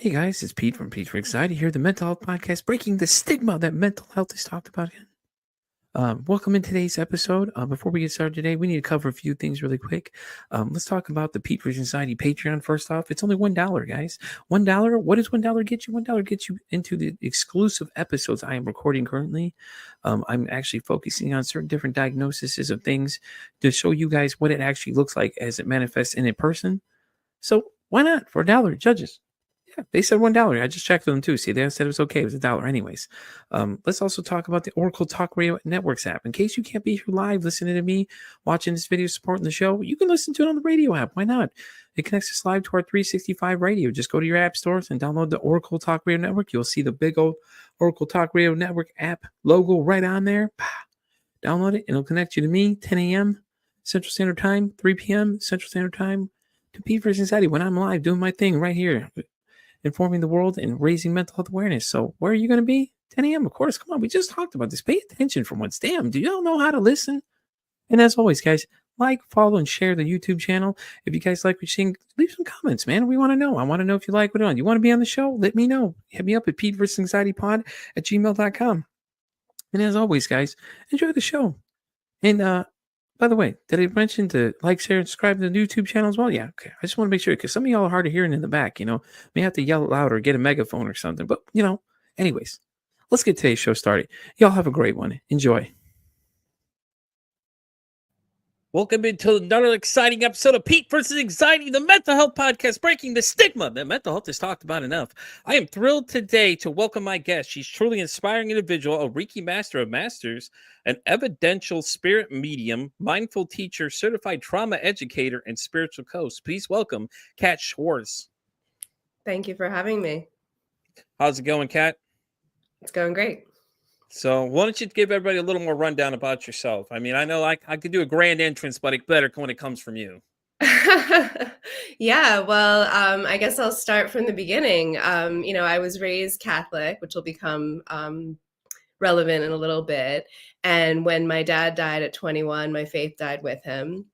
Hey guys, it's Pete from Pete for Anxiety here, the mental health podcast, breaking the stigma that mental health is talked about again. Welcome in today's episode. Before we get started today, we need to cover a few things really quick. Let's talk about the Pete for Anxiety Patreon first off. It's only $1, guys. $1. What does $1 get you? $1 gets you into the exclusive episodes I am recording currently. I'm actually focusing on certain different diagnoses of things to show you guys what it actually looks like as it manifests in a person. So why not for $1, judges? Yeah, they said $1. I just checked with them too. See, they said it was okay. It was $1 anyways. Let's also talk about the Oracle Talk Radio Networks app. In case you can't be here live listening to me, watching this video, supporting the show, you can listen to it on the radio app. Why not? It connects us live to our 365 radio. Just go to your app stores and download the Oracle Talk Radio Network. You'll see the big old Oracle Talk Radio Network app logo right on there. Download it and it'll connect you to me, 10 a.m. Central Standard Time, 3 p.m. Central Standard Time, to Pete for Anxiety when I'm live doing my thing right here, informing the world and raising mental health awareness. So where are you going to be? 10 a.m. Of course. Come on. We just talked about this. Pay attention for once. Damn. Do y'all know how to listen? And as always, guys, like, follow, and share the YouTube channel. If you guys like what you're seeing, leave some comments, man. We want to know. I want to know if you like what we're doing. You want to be on the show? Let me know. Hit me up at PeteVersusAnxietyPod@gmail.com. And as always, guys, enjoy the show. And by the way, did I mention to like, share, and subscribe to the YouTube channel as well? Yeah, okay. I just want to make sure because some of y'all are hard of hearing in the back, may have to yell loud or get a megaphone or something. But, anyways, let's get today's show started. Y'all have a great one. Enjoy. Welcome into another exciting episode of Pete versus Anxiety, the mental health podcast, breaking the stigma that mental health is talked about enough. I am thrilled today to welcome my guest. She's truly an inspiring individual, a Reiki master of masters, an evidential spirit medium, mindful teacher, certified trauma educator, and spiritual coach. Please welcome Kat Schwarz. Thank you for having me. How's it going, Kat? It's going great. So why don't you give everybody a little more rundown about yourself? I mean, I know I could do a grand entrance, but it's better when it comes from you. Yeah, well, I guess I'll start from the beginning. I was raised Catholic, which will become relevant in a little bit. And when my dad died at 21, my faith died with him.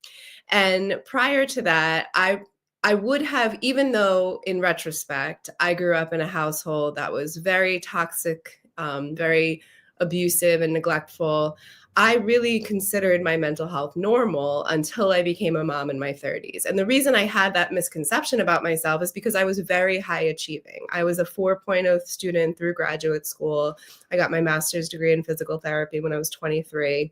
And prior to that, I would have, even though in retrospect, I grew up in a household that was very toxic, very abusive and neglectful. I really considered my mental health normal until I became a mom in my 30s. And the reason I had that misconception about myself is because I was very high achieving. I was a 4.0 student through graduate school. I got my master's degree in physical therapy when I was 23.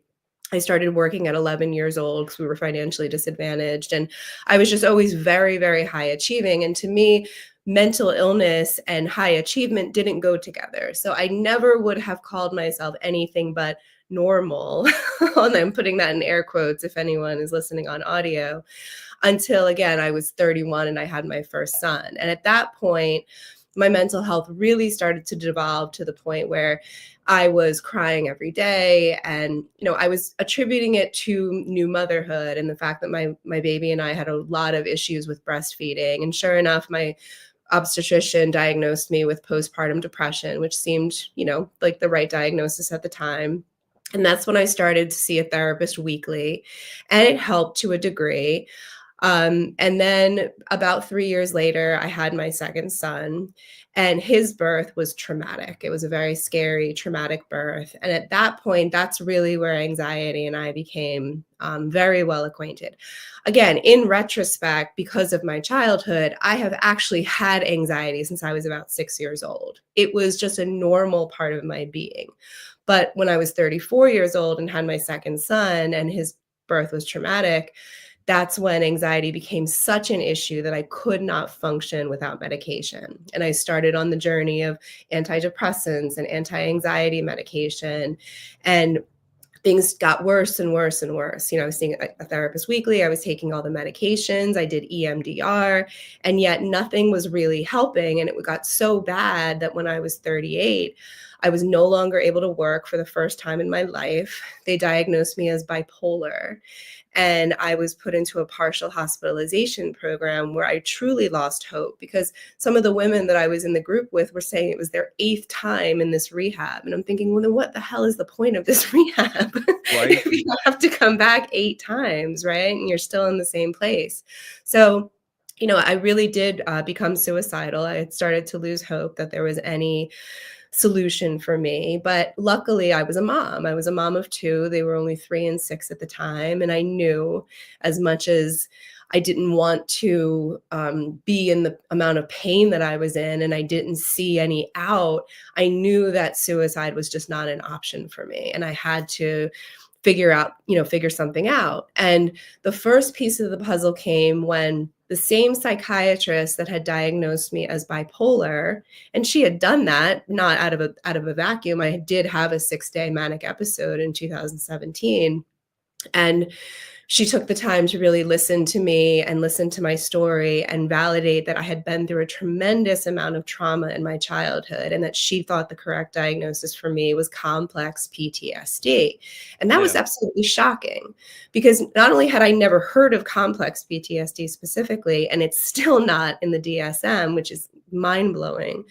I started working at 11 years old because we were financially disadvantaged. And I was just always very, very high achieving. And to me, mental illness and high achievement didn't go together. So I never would have called myself anything but normal. And I'm putting that in air quotes if anyone is listening on audio, until again, I was 31 and I had my first son. And at that point, my mental health really started to devolve to the point where I was crying every day. And, I was attributing it to new motherhood and the fact that my baby and I had a lot of issues with breastfeeding. And sure enough, my obstetrician diagnosed me with postpartum depression, which seemed, like the right diagnosis at the time. And that's when I started to see a therapist weekly, and it helped to a degree. And then about 3 years later, I had my second son, and his birth was traumatic. It was a very scary, traumatic birth. And at that point, that's really where anxiety and I became very well acquainted. Again, in retrospect, because of my childhood, I have actually had anxiety since I was about 6 years old. It was just a normal part of my being. But when I was 34 years old and had my second son and his birth was traumatic, that's when anxiety became such an issue that I could not function without medication. And I started on the journey of antidepressants and anti-anxiety medication. And things got worse and worse and worse. I was seeing a therapist weekly. I was taking all the medications. I did EMDR, and yet nothing was really helping. And it got so bad that when I was 38, I was no longer able to work for the first time in my life. They diagnosed me as bipolar. And I was put into a partial hospitalization program where I truly lost hope, because some of the women that I was in the group with were saying it was their 8th time in this rehab. And I'm thinking, well, then what the hell is the point of this rehab? Right. If you have to come back 8 times, right? And you're still in the same place. So I really did become suicidal. I had started to lose hope that there was any solution for me. But luckily, I was a mom. I was a mom of two. They were only 3 and 6 at the time. And I knew, as much as I didn't want to be in the amount of pain that I was in and I didn't see any out, I knew that suicide was just not an option for me. And I had to figure something out. And the first piece of the puzzle came when the same psychiatrist that had diagnosed me as bipolar, and she had done that not out of a vacuum. I did have a 6-day manic episode in 2017. And she took the time to really listen to me and listen to my story and validate that I had been through a tremendous amount of trauma in my childhood, and that she thought the correct diagnosis for me was complex PTSD. And that was Yeah. absolutely shocking, because not only had I never heard of complex PTSD specifically, and it's still not in the DSM, which is mind blowing,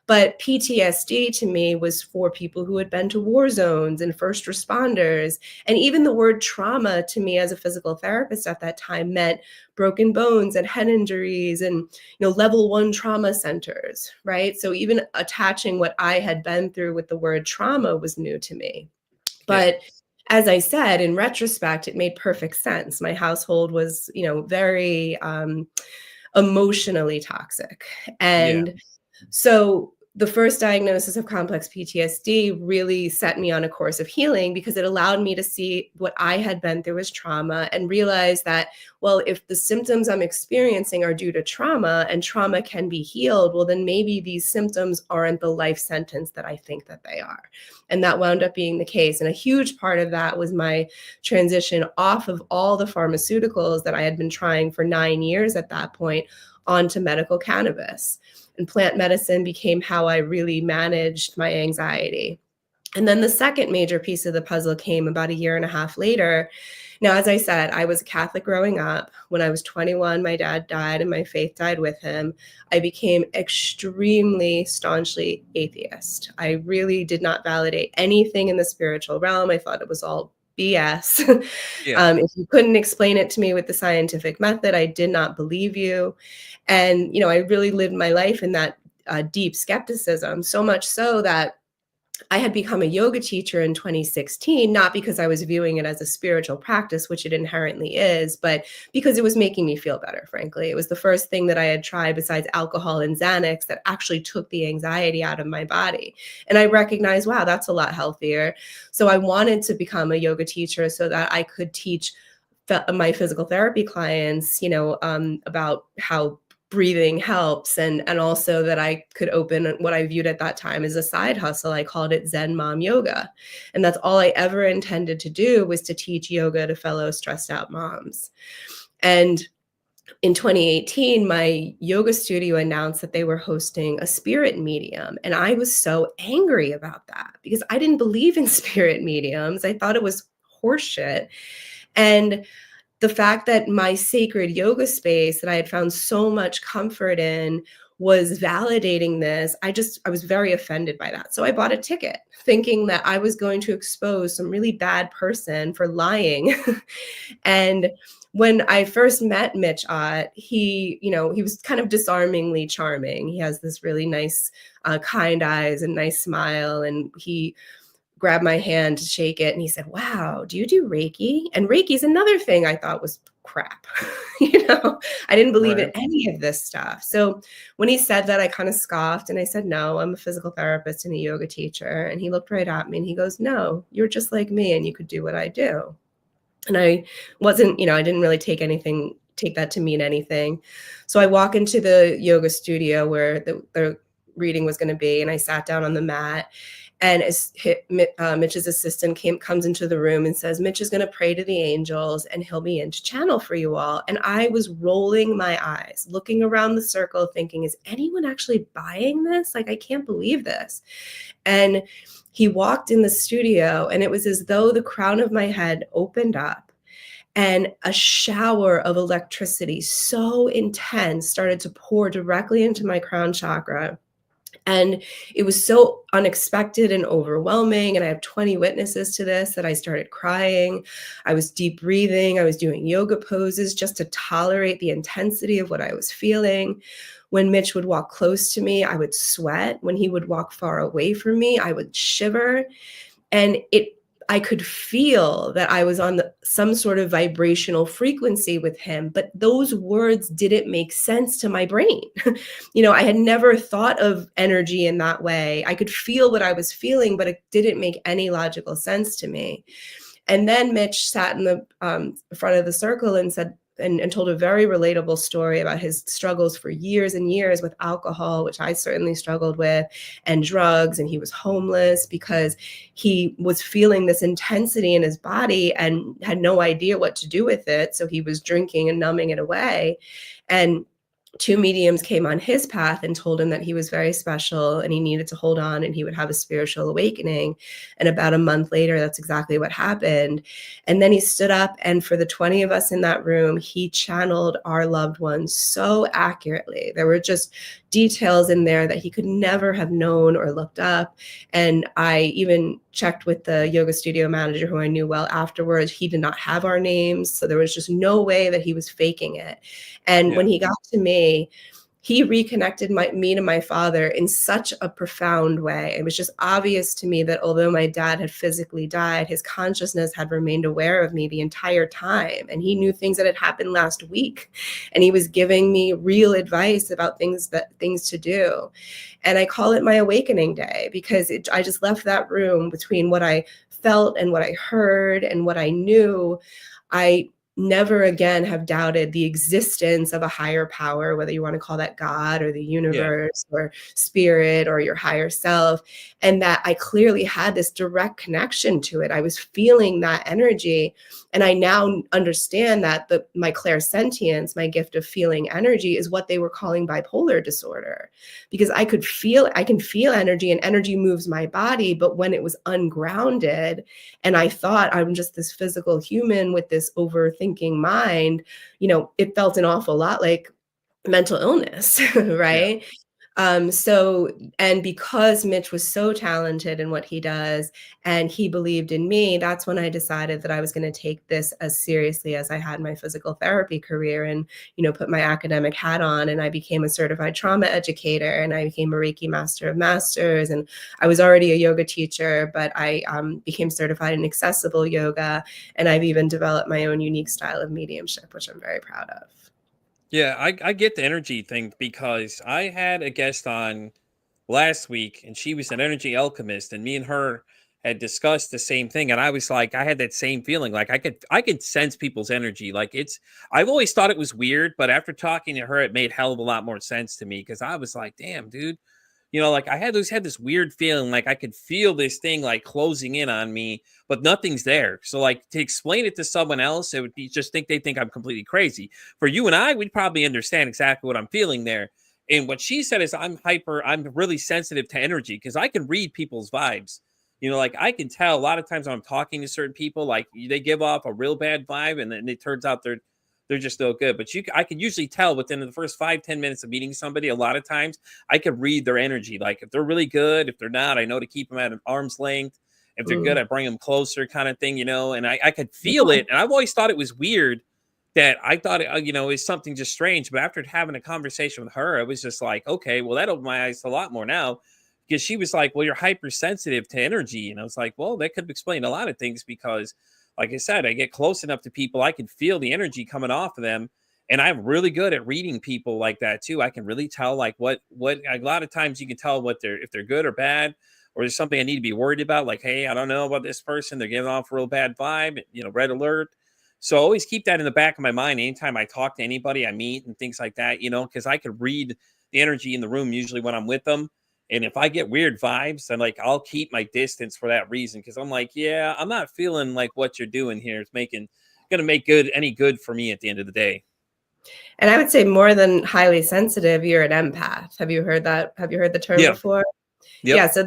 but PTSD to me was for people who had been to war zones and first responders. And even the word trauma to me as a physical therapist at that time meant broken bones and head injuries and level 1 trauma centers, right? So even attaching what I had been through with the word trauma was new to me. Yeah. But as I said, in retrospect, it made perfect sense. My household was, very emotionally toxic. Yeah. And so the first diagnosis of complex PTSD really set me on a course of healing, because it allowed me to see what I had been through as trauma and realize that, well, if the symptoms I'm experiencing are due to trauma and trauma can be healed, well, then maybe these symptoms aren't the life sentence that I think that they are. And that wound up being the case. And a huge part of that was my transition off of all the pharmaceuticals that I had been trying for 9 years at that point onto medical cannabis. And plant medicine became how I really managed my anxiety. And then the second major piece of the puzzle came about a year and a half later. Now, as I said, I was a Catholic growing up. When I was 21, my dad died and my faith died with him. I became extremely staunchly atheist. I really did not validate anything in the spiritual realm. I thought it was all BS. Yeah. If you couldn't explain it to me with the scientific method, I did not believe you. And, I really lived my life in that deep skepticism, so much so that I had become a yoga teacher in 2016, not because I was viewing it as a spiritual practice, which it inherently is, but because it was making me feel better, frankly. It was the first thing that I had tried besides alcohol and Xanax that actually took the anxiety out of my body. And I recognized, wow, that's a lot healthier. So I wanted to become a yoga teacher so that I could teach my physical therapy clients, about how breathing helps, and also that I could open what I viewed at that time as a side hustle. I called it Zen Mom Yoga. And that's all I ever intended to do, was to teach yoga to fellow stressed out moms. And in 2018, my yoga studio announced that they were hosting a spirit medium. And I was so angry about that, because I didn't believe in spirit mediums. I thought it was horseshit. And the fact that my sacred yoga space that I had found so much comfort in was validating this, I was very offended by that. So I bought a ticket thinking that I was going to expose some really bad person for lying. And when I first met Mitch Ott, he was kind of disarmingly charming. He has this really nice, kind eyes and nice smile. And he grabbed my hand to shake it, and he said, "Wow, do you do Reiki?" And Reiki is another thing I thought was crap. I didn't believe in Right. any of this stuff. So when he said that, I kind of scoffed and I said, "No, I'm a physical therapist and a yoga teacher." And he looked right at me and he goes, "No, you're just like me and you could do what I do." And I wasn't, I didn't really take that to mean anything. So I walk into the yoga studio where the reading was going to be, and I sat down on the mat. And Mitch's assistant comes into the room and says, "Mitch is going to pray to the angels and he'll be in to channel for you all." And I was rolling my eyes, looking around the circle, thinking, is anyone actually buying this? Like, I can't believe this. And he walked in the studio, and it was as though the crown of my head opened up and a shower of electricity so intense started to pour directly into my crown chakra. And it was so unexpected and overwhelming. And I have 20 witnesses to this that I started crying. I was deep breathing. I was doing yoga poses just to tolerate the intensity of what I was feeling. When Mitch would walk close to me, I would sweat. When he would walk far away from me, I would shiver. And I could feel that I was on some sort of vibrational frequency with him, but those words didn't make sense to my brain. I had never thought of energy in that way. I could feel what I was feeling, but it didn't make any logical sense to me. And then Mitch sat in the front of the circle and said, and told a very relatable story about his struggles for years and years with alcohol, which I certainly struggled with, and drugs. And he was homeless because he was feeling this intensity in his body and had no idea what to do with it. So he was drinking and numbing it away. And two mediums came on his path and told him that he was very special and he needed to hold on and he would have a spiritual awakening. And about a month later, that's exactly what happened. And then he stood up, and for the 20 of us in that room, he channeled our loved ones so accurately. There were just details in there that he could never have known or looked up. And I even checked with the yoga studio manager who I knew well afterwards. He did not have our names. So there was just no way that he was faking it. And when he got to me, he reconnected me to my father in such a profound way. It was just obvious to me that although my dad had physically died, his consciousness had remained aware of me the entire time. And he knew things that had happened last week. And he was giving me real advice about things to do. And I call it my awakening day because I just left that room between what I felt and what I heard and what I knew. I never again have doubted the existence of a higher power, whether you want to call that God or the universe or spirit or your higher self, and that I clearly had this direct connection to it. I was feeling that energy. And I now understand that my clairsentience, my gift of feeling energy, is what they were calling bipolar disorder, because I can feel energy and energy moves my body. But when it was ungrounded and I thought I'm just this physical human with this overthinking mind, it felt an awful lot like mental illness, right? And because Mitch was so talented in what he does and he believed in me, that's when I decided that I was going to take this as seriously as I had my physical therapy career and, put my academic hat on. And I became a certified trauma educator and I became a Reiki master of masters. And I was already a yoga teacher, but I became certified in accessible yoga. And I've even developed my own unique style of mediumship, which I'm very proud of. Yeah, I get the energy thing because I had a guest on last week and she was an energy alchemist and me and her had discussed the same thing and I was like I had that same feeling like I could sense people's energy. Like I've always thought it was weird, but after talking to her it made hell of a lot more sense to me because I was like, damn, dude. Like I had this weird feeling like I could feel this thing like closing in on me, but nothing's there. So like to explain it to someone else, it would be just they think I'm completely crazy. For you and I, we'd probably understand exactly what I'm feeling there. And what she said is I'm really sensitive to energy because I can read people's vibes. Like I can tell a lot of times when I'm talking to certain people, like they give off a real bad vibe and then it turns out they're just no good. But I can usually tell within the first 5-10 minutes of meeting somebody. A lot of times I can read their energy. Like if they're really good, if they're not, I know to keep them at an arm's length. If they're good, I bring them closer kind of thing, and I could feel it. And I've always thought it was weird that I thought, is something just strange. But after having a conversation with her, it was just like, okay, well, that opened my eyes a lot more now because she was like, well, you're hypersensitive to energy. And I was like, well, that could explain a lot of things because like I said, I get close enough to people. I can feel the energy coming off of them. And I'm really good at reading people like that too. I can really tell like what a lot of times you can tell if they're good or bad, or there's something I need to be worried about. Like, hey, I don't know about this person. They're giving off a real bad vibe, red alert. So I always keep that in the back of my mind anytime I talk to anybody I meet and things like that, because I could read the energy in the room usually when I'm with them. And if I get weird vibes, then like I'll keep my distance for that reason. Cause I'm like, yeah, I'm not feeling like what you're doing here is gonna make any good for me at the end of the day. And I would say more than highly sensitive, you're an empath. Have you heard that? Have you heard the term before? Yep. Yeah. So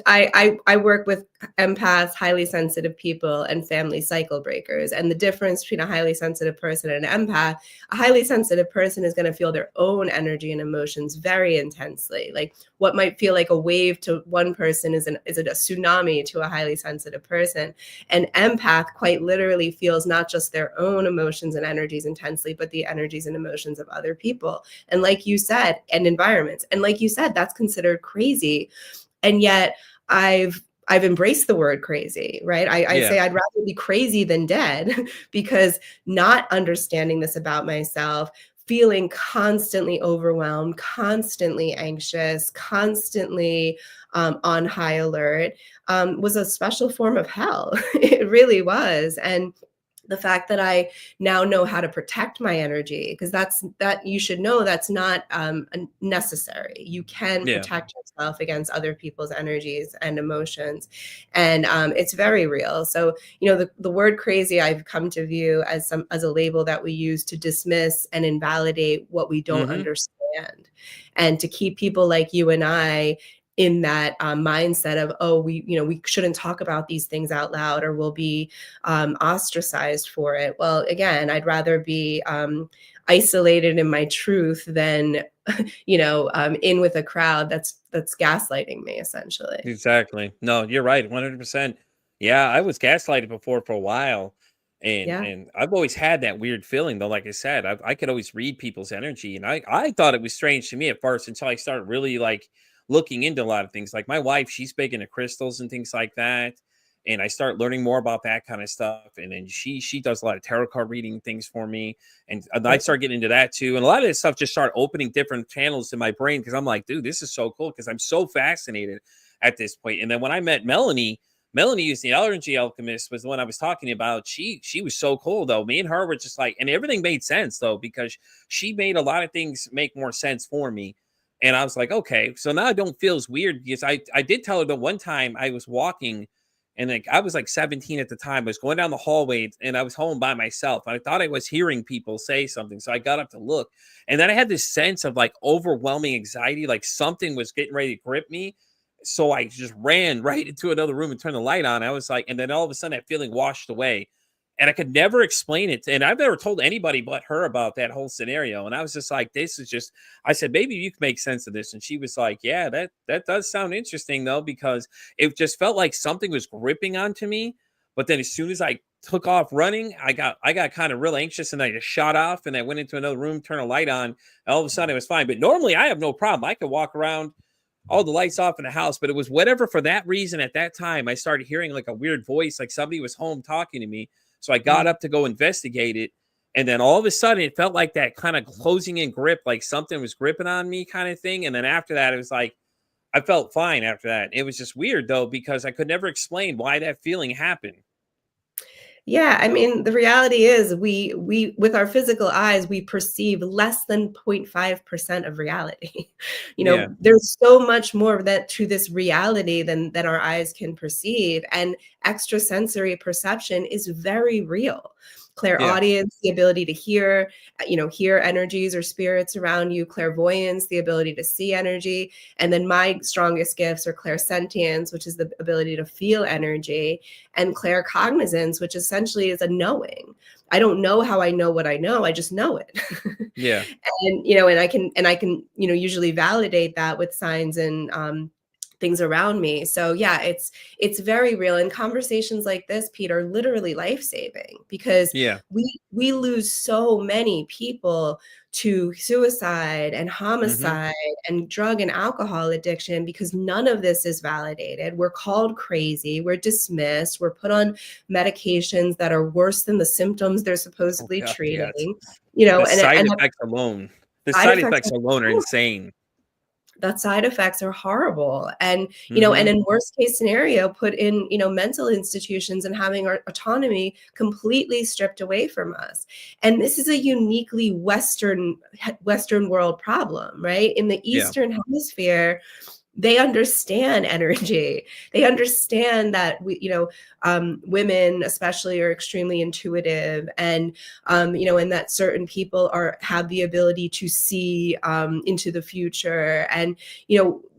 I work with empaths, highly sensitive people, and family cycle breakers. And the difference between a highly sensitive person and an empath, a highly sensitive person is going to feel their own energy and emotions very intensely. Like what might feel like a wave to one person is a tsunami to a highly sensitive person. An empath quite literally feels not just their own emotions and energies intensely, but the energies and emotions of other people. And like you said, and environments. And like you said, that's considered crazy. And yet I've embraced the word crazy, right? I say I'd rather be crazy than dead because not understanding this about myself, feeling constantly overwhelmed, constantly anxious, constantly on high alert was a special form of hell. It really was. And the fact that I now know how to protect my energy, because that you should know that's not necessary. You can protect yourself against other people's energies and emotions, and it's very real. So the word crazy I've come to view as a label that we use to dismiss and invalidate what we don't understand, and to keep people like you and I in that mindset of, oh, we shouldn't talk about these things out loud or we'll be ostracized for it. Well, again, I'd rather be isolated in my truth than in with a crowd that's gaslighting me, essentially. Exactly. No, you're right, 100%. Yeah, I was gaslighted before for a while, and Yeah. I've always had that weird feeling though. Like I said, I could always read people's energy, and I thought it was strange to me at first until I started really like looking into a lot of things. Like my wife, she's big into crystals and things like that, and I start learning more about that kind of stuff. And then she does a lot of tarot card reading things for me, and I start getting into that too. And a lot of this stuff just start opening different channels in my brain because I'm like, dude, this is so cool because I'm so fascinated at this point. And then when I met Melanie is the energy alchemist, was the one I was talking about. She was so cool though. Me and her were just like, and everything made sense though, because she made a lot of things make more sense for me. And I was like, okay, so now I don't feel as weird because I did tell her that one time I was walking and like I was like 17 at the time. I was going down the hallway and I was home by myself. I thought I was hearing people say something. So I got up to look. And then I had this sense of like overwhelming anxiety, like something was getting ready to grip me. So I just ran right into another room and turned the light on. I was like, and then all of a sudden that feeling washed away. And I could never explain it. And I've never told anybody but her about that whole scenario. And I was just like, this is just, I said, maybe you can make sense of this. And she was like, yeah, that does sound interesting though, because it just felt like something was gripping onto me. But then as soon as I took off running, I got kind of real anxious and I just shot off and I went into another room, turned a light on. And all of a sudden it was fine. But normally I have no problem. I could walk around all the lights off in the house, but it was whatever for that reason at that time. I started hearing like a weird voice, like somebody was home talking to me. So I got up to go investigate it. And then all of a sudden it felt like that kind of closing in grip, like something was gripping on me kind of thing. And then after that, it was like, I felt fine after that. It was just weird though, because I could never explain why that feeling happened. Yeah, I mean, the reality is we with our physical eyes, we perceive less than 0.5% of reality. Yeah. There's so much more of that to this reality than our eyes can perceive. And extrasensory perception is very real. Yeah. Clairaudience, the ability to hear, hear energies or spirits around you, clairvoyance, the ability to see energy. And then my strongest gifts are clairsentience, which is the ability to feel energy, and claircognizance, which essentially is a knowing. I don't know how I know what I know, I just know it. Yeah. And I can usually validate that with signs and things around me. So yeah, it's very real. And conversations like this, Pete, are literally life-saving because Yeah. we lose so many people to suicide and Hmm. homicide and drug and alcohol addiction because none of this is validated. We're called crazy, we're dismissed, we're put on medications that are worse than the symptoms they're Oh supposedly God. Yeah. treating, The side and effects alone. The side side effects effects alone are insane. that side effects are horrible. And and Hmm. in worst case scenario, put in mental institutions and having our autonomy completely stripped away from us. And this is a uniquely western world problem, right? In the Yeah. Eastern hemisphere, they understand energy. They understand that women especially are extremely intuitive, and and that certain people have the ability to see into the future. And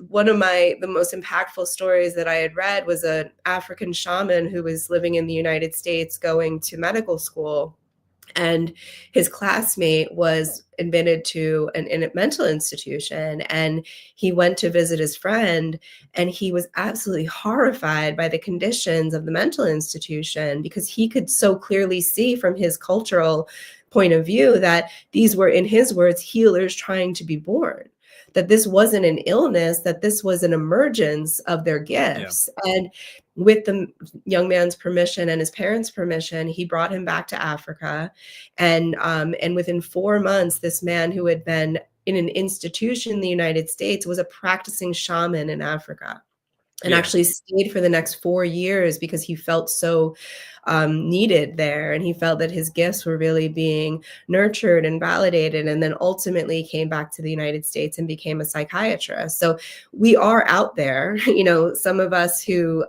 one of the most impactful stories that I had read was an African shaman who was living in the United States going to medical school. And his classmate was admitted to a mental institution, and he went to visit his friend, and he was absolutely horrified by the conditions of the mental institution, because he could so clearly see from his cultural point of view that these were, in his words, healers trying to be born, that this wasn't an illness, that this was an emergence of their gifts. Yeah. And with the young man's permission and his parents' permission, he brought him back to Africa. And within 4 months, this man who had been in an institution in the United States was a practicing shaman in Africa, and actually stayed for the next 4 years because he felt so needed there. And he felt that his gifts were really being nurtured and validated, and then ultimately came back to the United States and became a psychiatrist. So we are out there, some of us who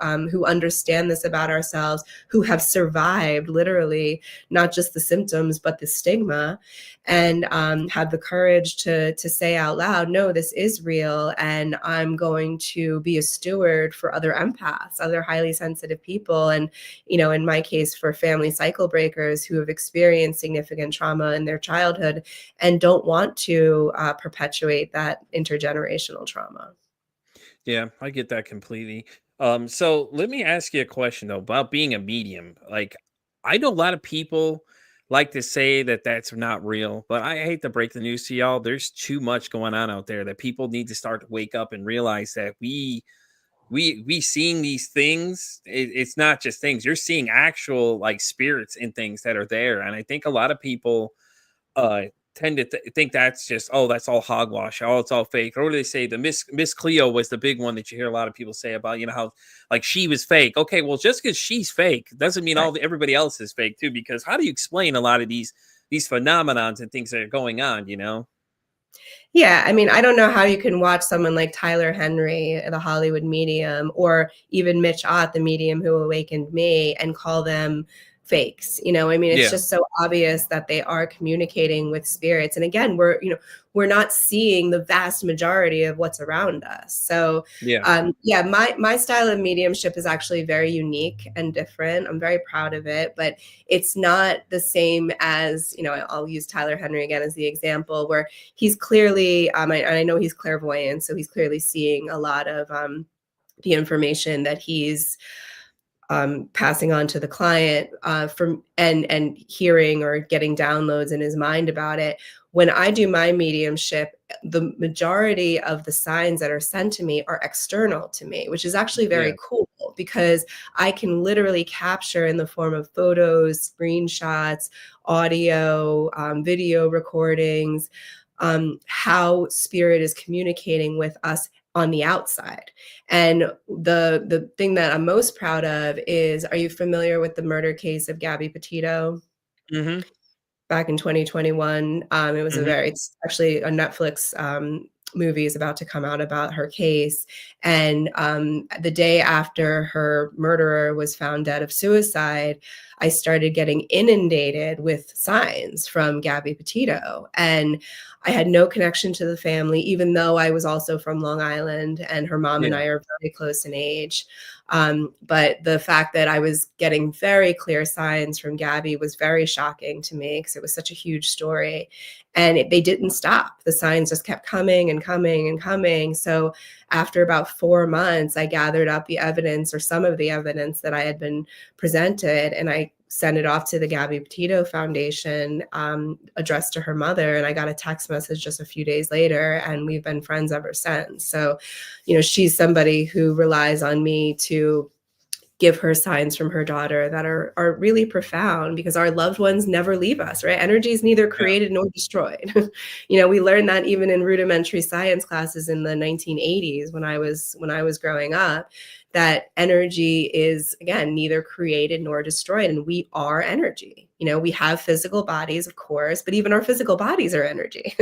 understand this about ourselves, who have survived literally not just the symptoms, but the stigma, and have the courage to say out loud, no, this is real, and I'm going to be a steward for other empaths, other highly sensitive people. And, in my case, for family cycle breakers who have experienced significant trauma in their childhood and don't want to perpetuate that intergenerational trauma. Yeah, I get that completely. So let me ask you a question though about being a medium. Like, I know a lot of people like to say that that's not real, but I hate to break the news to y'all. There's too much going on out there that people need to start to wake up and realize that we seeing these things. It's not just things. You're seeing actual like spirits and things that are there, and I think a lot of people uh tend to think that's just, oh, that's all hogwash, oh, it's all fake. Or what do they say? The Miss Cleo was the big one that you hear a lot of people say about, how like she was fake. Okay, well, just because she's fake doesn't mean everybody else is fake too, because how do you explain a lot of these phenomenons and things that are going on, Yeah, I mean, I don't know how you can watch someone like Tyler Henry, the Hollywood medium, or even Mitch Ott, the medium who awakened me, and call them fakes. I mean, it's just so obvious that they are communicating with spirits. And again, we're not seeing the vast majority of what's around us. So my style of mediumship is actually very unique and different. I'm very proud of it, but it's not the same as, I'll use Tyler Henry again as the example, where he's clearly, I know he's clairvoyant, so he's clearly seeing a lot of the information that he's passing on to the client from and hearing or getting downloads in his mind about it. When I do my mediumship, the majority of the signs that are sent to me are external to me, which is actually very cool, because I can literally capture in the form of photos, screenshots, audio, video recordings, how spirit is communicating with us on the outside. And the thing that I'm most proud of is, are you familiar with the murder case of Gabby Petito? Mm-hmm. Back in 2021, it was it's actually a Netflix movie is about to come out about her case. And the day after her murderer was found dead of suicide, I started getting inundated with signs from Gabby Petito. And I had no connection to the family, even though I was also from Long Island, and her mom and I are very close in age. But the fact that I was getting very clear signs from Gabby was very shocking to me, because it was such a huge story. And they didn't stop. The signs just kept coming and coming and coming. So after about 4 months, I gathered up the evidence, or some of the evidence that I had been presented, and I sent it off to the Gabby Petito Foundation, addressed to her mother. And I got a text message just a few days later, and we've been friends ever since. So, she's somebody who relies on me to give her signs from her daughter that are really profound, because our loved ones never leave us, right? Energy is neither created nor destroyed. We learned that even in rudimentary science classes in the 1980s when I was growing up, that energy is, again, neither created nor destroyed, and we are energy. We have physical bodies, of course, but even our physical bodies are energy.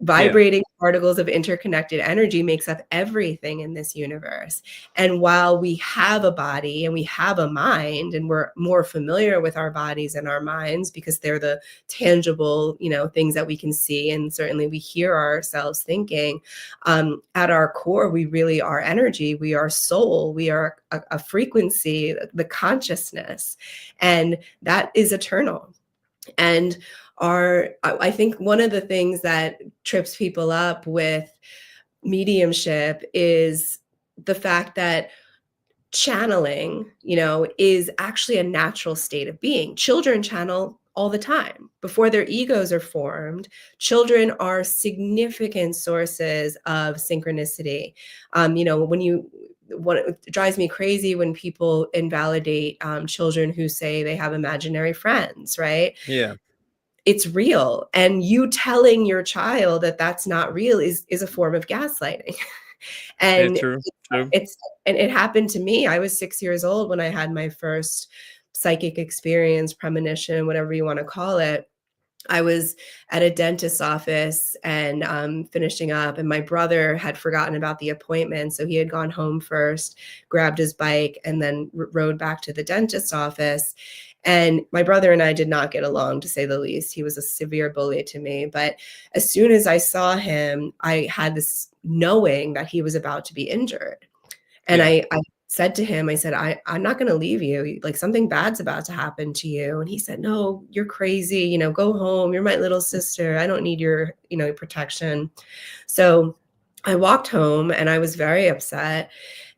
vibrating particles of interconnected energy makes up everything in this universe. And while we have a body and we have a mind, and we're more familiar with our bodies and our minds because they're the tangible, things that we can see, and certainly we hear ourselves thinking, at our core, we really are energy. We are soul. We are a frequency, the consciousness, and that is eternal. And I think one of the things that trips people up with mediumship is the fact that channeling, is actually a natural state of being. Children channel all the time before their egos are formed. Children are significant sources of synchronicity. It drives me crazy when people invalidate children who say they have imaginary friends, right? Yeah. It's real. And you telling your child that that's not real is a form of gaslighting. And True. and it happened to me. I was 6 years old when I had my first psychic experience, premonition, whatever you want to call it. I was at a dentist's office and finishing up, and my brother had forgotten about the appointment. So he had gone home first, grabbed his bike, and then rode back to the dentist's office. And my brother and I did not get along, to say the least. He was a severe bully to me. But as soon as I saw him, I had this knowing that he was about to be injured. And I said to him, I said, I'm not going to leave you. Like, something bad's about to happen to you. And he said, no, you're crazy. Go home. You're my little sister. I don't need your, protection. So I walked home and I was very upset.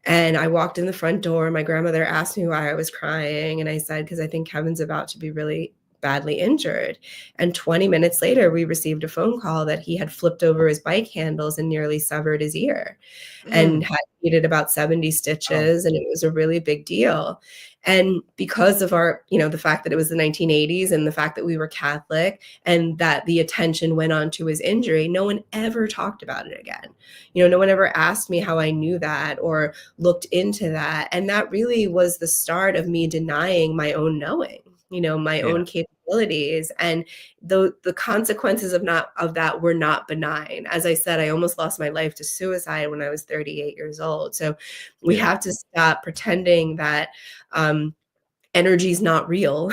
And I walked in the front door. My grandmother asked me why I was crying. And I said, because I think Kevin's about to be really badly injured. And 20 minutes later, we received a phone call that he had flipped over his bike handles and nearly severed his ear and had needed about 70 stitches. And it was a really big deal. And because of our, the fact that it was the 1980s and the fact that we were Catholic and that the attention went on to his injury, no one ever talked about it again. No one ever asked me how I knew that or looked into that. And that really was the start of me denying my own knowing, my own capabilities. And the consequences of that were not benign. As I said, I almost lost my life to suicide when I was 38 years old. So we have to stop pretending that energy is not real,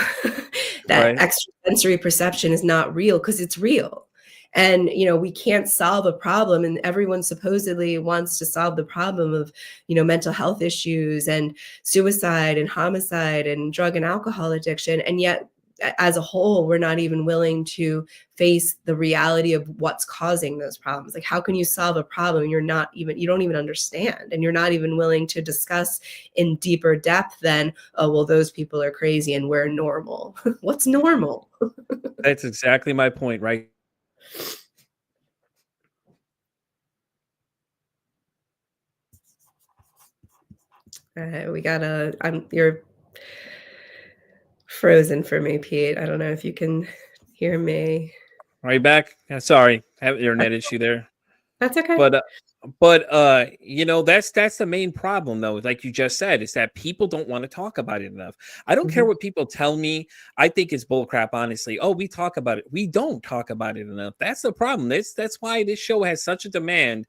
that extrasensory perception is not real, because it's real. And, we can't solve a problem, and everyone supposedly wants to solve the problem of, mental health issues and suicide and homicide and drug and alcohol addiction. And yet, as a whole, we're not even willing to face the reality of what's causing those problems. Like, how can you solve a problem you don't even understand, and you're not even willing to discuss in deeper depth than, oh, well, those people are crazy and we're normal. What's normal? That's exactly my point, right? You're frozen for me, Pete. I don't know if you can hear me. Are you back? Sorry, I have an internet issue there. That's okay. But that's the main problem, though. Like you just said, is that people don't want to talk about it enough. I don't care what people tell me. I think it's bullcrap, honestly. Oh, we talk about it. We don't talk about it enough. That's the problem. That's why this show has such a demand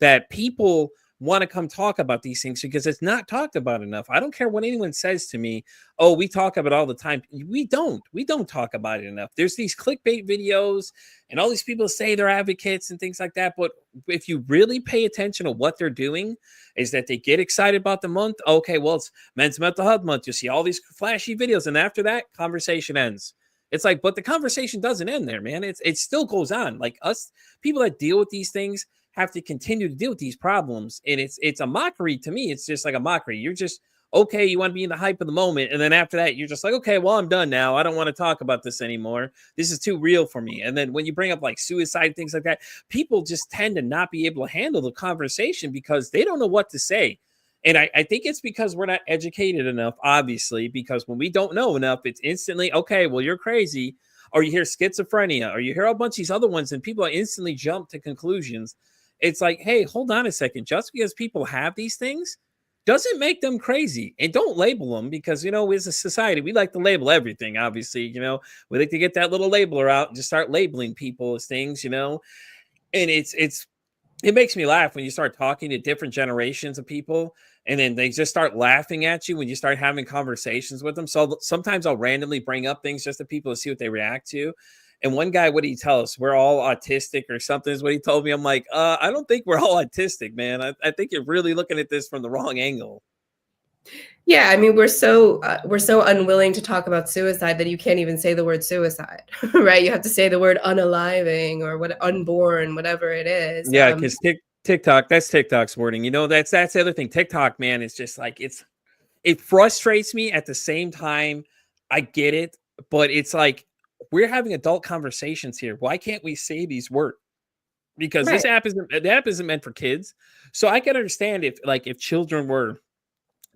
that people want to come talk about these things, because it's not talked about enough. I don't care what anyone says to me. Oh, we talk about it all the time. We don't talk about it enough. There's these clickbait videos and all these people say they're advocates and things like that. But if you really pay attention to what they're doing, is that they get excited about the month. Okay, well, it's Men's Mental Health Month. You see all these flashy videos. And after that, conversation ends. It's like, but the conversation doesn't end there, man. It still goes on. Like, us people that deal with these things have to continue to deal with these problems. And it's a mockery to me. It's just like a mockery. You're just, okay, you want to be in the hype of the moment. And then after that, you're just like, okay, well, I'm done now. I don't want to talk about this anymore. This is too real for me. And then when you bring up like suicide, things like that, people just tend to not be able to handle the conversation because they don't know what to say. And I think it's because we're not educated enough, obviously, because when we don't know enough, it's instantly, okay, well, you're crazy. Or you hear schizophrenia, or you hear a bunch of these other ones, and people instantly jump to conclusions. It's like, hey, hold on a second. Just because people have these things doesn't make them crazy. And don't label them, because, as a society, we like to label everything, obviously. We like to get that little labeler out and just start labeling people as things, And it makes me laugh when you start talking to different generations of people and then they just start laughing at you when you start having conversations with them. So sometimes I'll randomly bring up things just to people to see what they react to. And one guy, what did he tell us? We're all autistic or something is what he told me. I'm like, I don't think we're all autistic, man. I think you're really looking at this from the wrong angle. Yeah, I mean, we're so unwilling to talk about suicide that you can't even say the word suicide, right? You have to say the word unaliving or what unborn, whatever it is. Yeah, because TikTok, that's TikTok's wording. That's the other thing. TikTok, man, is just like it frustrates me at the same time. I get it, but it's like we're having adult conversations here. Why can't we say these words? Because Right. the app isn't meant for kids. So I can understand if children were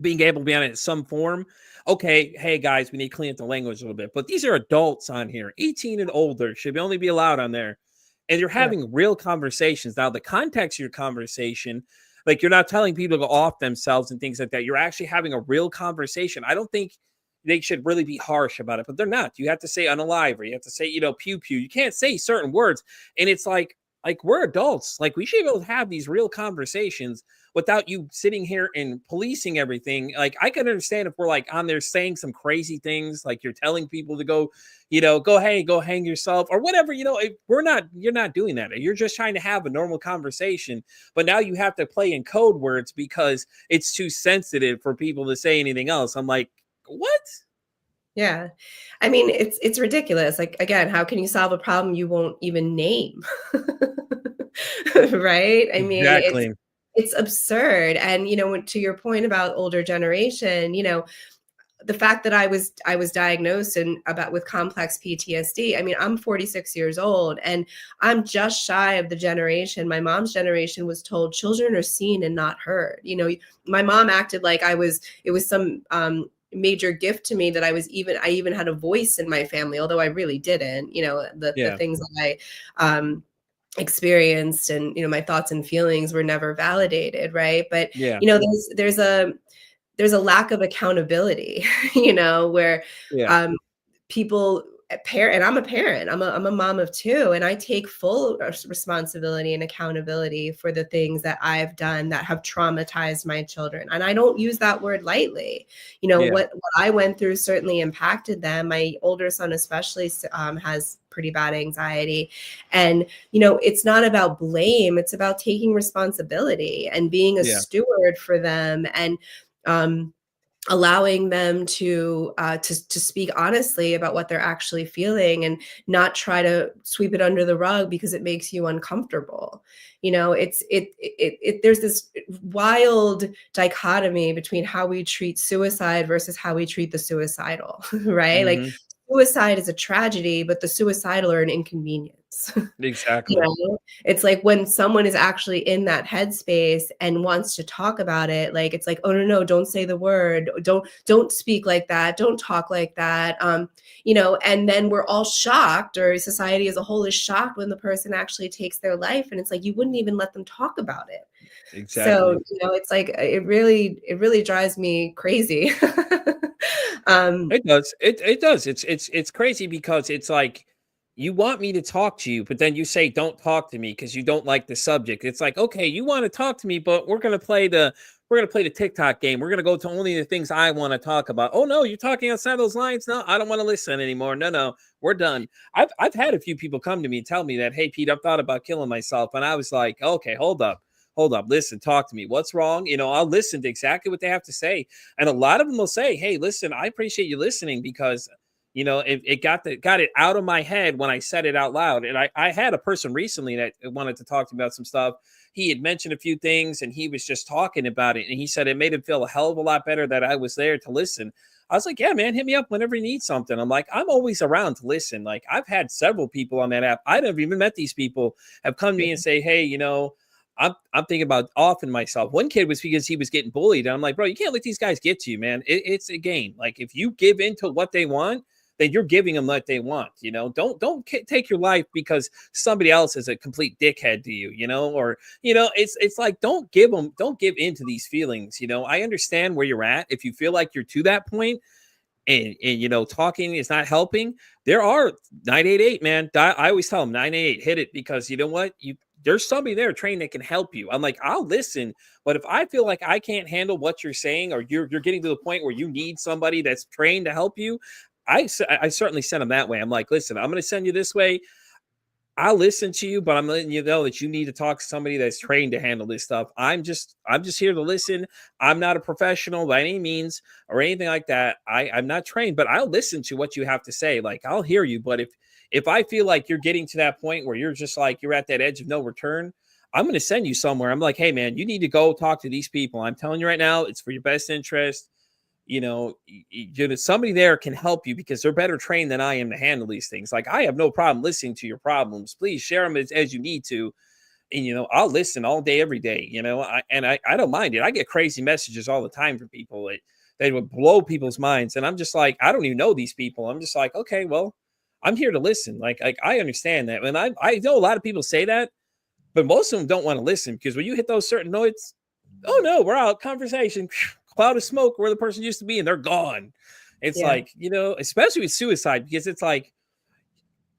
being able to be on it in some form. Okay, hey guys, we need to clean up the language a little bit. But these are adults on here, 18 and older, should only be allowed on there. And you're Yeah. having real conversations. Now, the context of your conversation, like you're not telling people to go off themselves and things like that. You're actually having a real conversation. I don't think they should really be harsh about it, but they're not. You have to say unalive or you have to say, pew pew. You can't say certain words. And it's like we're adults. Like we should be able to have these real conversations without you sitting here and policing everything. Like I can understand if we're like on there saying some crazy things, like you're telling people to go, go hang yourself or whatever, you're not doing that. You're just trying to have a normal conversation, but now you have to play in code words because it's too sensitive for people to say anything else. I'm like, what? Yeah. I mean, it's ridiculous. Like, again, how can you solve a problem you won't even name? Right? I mean, Exactly. it's absurd. And, to your point about older generation, the fact that I was diagnosed with complex PTSD. I mean, I'm 46 years old and I'm just shy of the generation. My mom's generation was told children are seen and not heard. My mom acted like it was some major gift to me that I even had a voice in my family, although I really didn't. The Yeah. things that I experienced and my thoughts and feelings were never validated, right? But Yeah. there's a lack of accountability, where Yeah. people parent, and I'm a parent, I'm a mom of two, and I take full responsibility and accountability for the things that I've done that have traumatized my children. And I don't use that word lightly. Yeah. What I went through certainly impacted them. My older son especially has pretty bad anxiety. And, it's not about blame, it's about taking responsibility and being a Yeah. steward for them and allowing them to speak honestly about what they're actually feeling and not try to sweep it under the rug because it makes you uncomfortable. There's this wild dichotomy between how we treat suicide versus how we treat the suicidal, right? Like Mhm. suicide is a tragedy, but the suicidal are an inconvenience. Exactly. It's like when someone is actually in that headspace and wants to talk about it, like it's like, oh no, don't say the word, don't speak like that, don't talk like that. And then we're all shocked, or society as a whole is shocked when the person actually takes their life, and it's like you wouldn't even let them talk about it. So Exactly. it's like it really drives me crazy. It does. It does. It's crazy because it's like you want me to talk to you, but then you say don't talk to me because you don't like the subject. It's like, okay, you want to talk to me, but we're gonna play the TikTok game. We're gonna go to only the things I want to talk about. Oh no, you're talking outside those lines. No, I don't want to listen anymore. No, we're done. I've had a few people come to me and tell me that, hey Pete, I've thought about killing myself. And I was like, okay, hold up. Listen, talk to me. What's wrong? I'll listen to exactly what they have to say. And a lot of them will say, hey, listen, I appreciate you listening because it got it out of my head when I said it out loud. And I had a person recently that wanted to talk to me about some stuff. He had mentioned a few things and he was just talking about it. And he said it made him feel a hell of a lot better that I was there to listen. I was like, yeah, man, hit me up whenever you need something. I'm like, I'm always around to listen. Like I've had several people on that app. I never even met these people have come to me and say, hey, I'm thinking about offing myself. One kid was because he was getting bullied. And I'm like, bro, you can't let these guys get to you, man. It's a game. Like if you give into what they want, then you're giving them what they want. Don't take your life because somebody else is a complete dickhead to you, or, it's like, don't give into these feelings. I understand where you're at. If you feel like you're to that point, and talking is not helping, there are 988, man. I always tell them 988, hit it, because you know what, there's somebody there trained that can help you. I'm like, I'll listen, but if I feel like I can't handle what you're saying, or you're getting to the point where you need somebody that's trained to help you, I certainly send them that way. I'm like, listen, I'm going to send you this way. I'll listen to you, but I'm letting you know that you need to talk to somebody that's trained to handle this stuff. I'm just here to listen. I'm not a professional by any means or anything like that. I'm not trained, but I'll listen to what you have to say. Like, I'll hear you. But if I feel like you're getting to that point where you're just like you're at that edge of no return, I'm going to send you somewhere. I'm like, hey man, you need to go talk to these people. I'm telling you right now, it's for your best interest. Somebody there can help you because they're better trained than I am to handle these things. Like, I have no problem listening to your problems. Please share them as you need to. And, I'll listen all day, every day, I don't mind it. I get crazy messages all the time from people. They would blow people's minds. And I'm just like, I don't even know these people. I'm just like, okay, well, I'm here to listen. Like I understand that. And I know a lot of people say that, but most of them don't want to listen because when you hit those certain notes, oh no, we're out, conversation, cloud of smoke where the person used to be, and they're gone. It's like, especially with suicide, because it's like,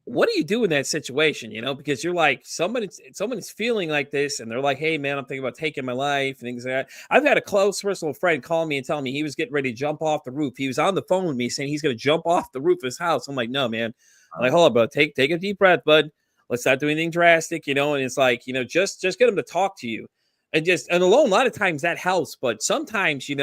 what do you do in that situation? Because you're like, someone's feeling like this, and they're like, hey man, I'm thinking about taking my life and things like that. I've had a close personal friend call me and tell me he was getting ready to jump off the roof. He was on the phone with me saying he's going to jump off the roof of his house. I'm like, no, man. I'm like, hold on, bro. Take a deep breath, bud. Let's not do anything drastic, and it's like, just get them to talk to you. And alone, a lot of times that helps, but sometimes, you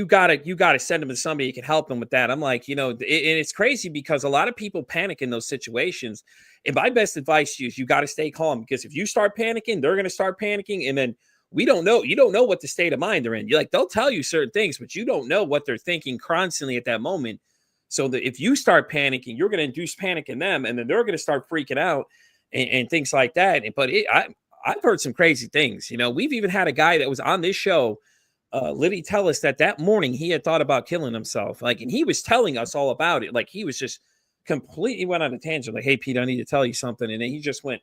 gotta send them to somebody who can help them with that. I'm like, and it's crazy because a lot of people panic in those situations. And my best advice to you is you got to stay calm, because if you start panicking, they're going to start panicking. And then you don't know what the state of mind they're in. You're like, they'll tell you certain things, but you don't know what they're thinking constantly at that moment. So that if you start panicking, you're going to induce panic in them, and then they're going to start freaking out and things like that. But I've heard some crazy things. We've even had a guy that was on this show, Liddy, tell us that morning he had thought about killing himself. Like, and he was telling us all about it. Like, he was just completely went on a tangent. Like, hey, Pete, I need to tell you something. And then he just went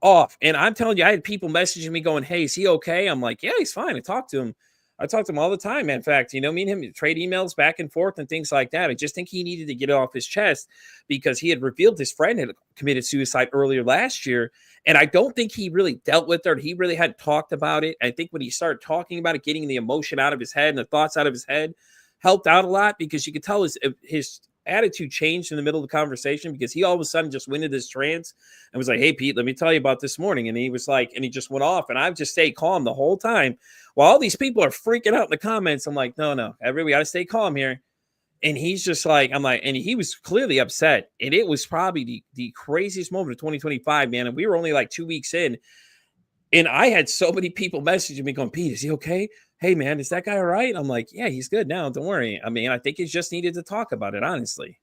off. And I'm telling you, I had people messaging me going, hey, is he okay? I'm like, yeah, he's fine. I talk to him all the time. In fact, me and him trade emails back and forth and things like that. I just think he needed to get it off his chest because he had revealed his friend had committed suicide earlier last year. And I don't think he really dealt with it. He really hadn't talked about it. I think when he started talking about it, getting the emotion out of his head and the thoughts out of his head helped out a lot, because you could tell his attitude changed in the middle of the conversation, because he all of a sudden just went into this trance and was like, hey, Pete, let me tell you about this morning. And he was like, and he just went off, and I've just stayed calm the whole time while all these people are freaking out in the comments. I'm like, no, we got to stay calm here. And he's just like, I'm like, and he was clearly upset. And it was probably the craziest moment of 2025, man. And we were only like 2 weeks in. And I had so many people messaging me going, Pete, is he okay? Hey, man, is that guy all right? I'm like, yeah, he's good now. Don't worry. I mean, I think he just needed to talk about it, honestly.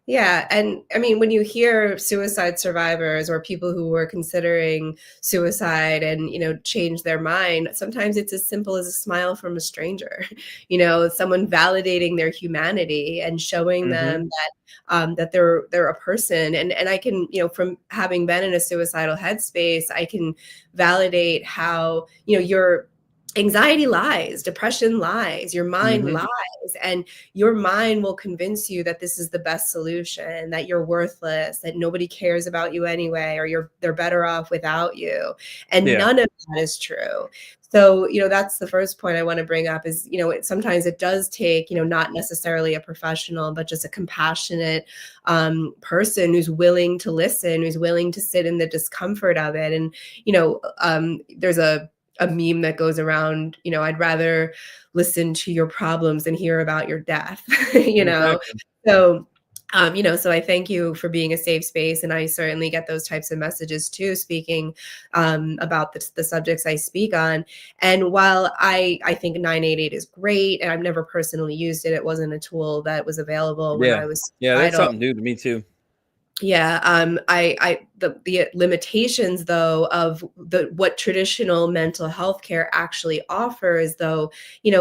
Yeah. And I mean, when you hear suicide survivors or people who were considering suicide and, change their mind, sometimes it's as simple as a smile from a stranger, someone validating their humanity and showing them that they're a person. And I can, from having been in a suicidal headspace, I can validate how, your anxiety lies, depression lies, your mind lies, and your mind will convince you that this is the best solution, that you're worthless, that nobody cares about you anyway, or they're better off without you. And none of that is true. So, that's the first point I want to bring up is, sometimes it does take, not necessarily a professional, but just a compassionate person who's willing to listen, who's willing to sit in the discomfort of it. And, there's a meme that goes around, I'd rather listen to your problems than hear about your death, Exactly. So, so I thank you for being a safe space. And I certainly get those types of messages too, speaking about the subjects I speak on. And while I think 988 is great, and I've never personally used it, it wasn't a tool that was available when I was that's something new to me too. Yeah, the limitations though of what traditional mental health care actually offers, though,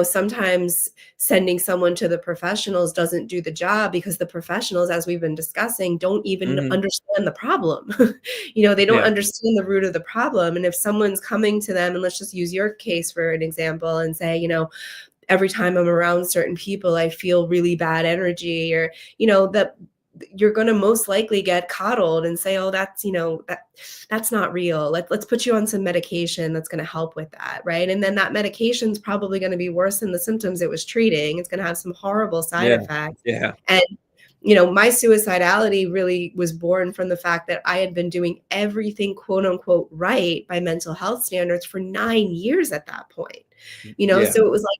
sometimes sending someone to the professionals doesn't do the job, because the professionals, as we've been discussing, don't even understand the problem. They don't understand the root of the problem. And if someone's coming to them, and let's just use your case for an example, and say, every time I'm around certain people, I feel really bad energy, or, you're going to most likely get coddled and say, oh, that's, that's not real. Let's put you on some medication that's going to help with that. Right. And then that medication is probably going to be worse than the symptoms it was treating. It's going to have some horrible side Yeah. effects. Yeah. And, my suicidality really was born from the fact that I had been doing everything, quote unquote, right by mental health standards for 9 years at that point. Yeah. So it was like,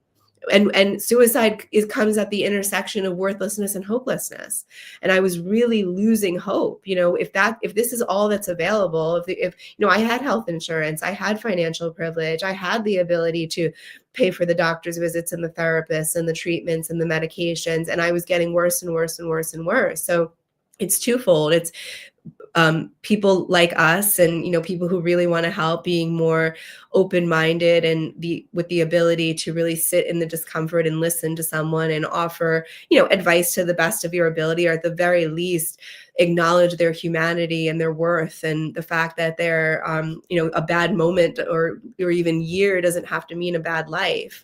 and suicide comes at the intersection of worthlessness and hopelessness. And I was really losing hope. If this is all that's available, if I had health insurance, I had financial privilege, I had the ability to pay for the doctor's visits and the therapists and the treatments and the medications, and I was getting worse and worse and worse and worse. So it's twofold. It's people like us and, people who really want to help, being more open-minded and with the ability to really sit in the discomfort and listen to someone and offer, advice to the best of your ability, or at the very least acknowledge their humanity and their worth, and the fact that they're, a bad moment or even year doesn't have to mean a bad life.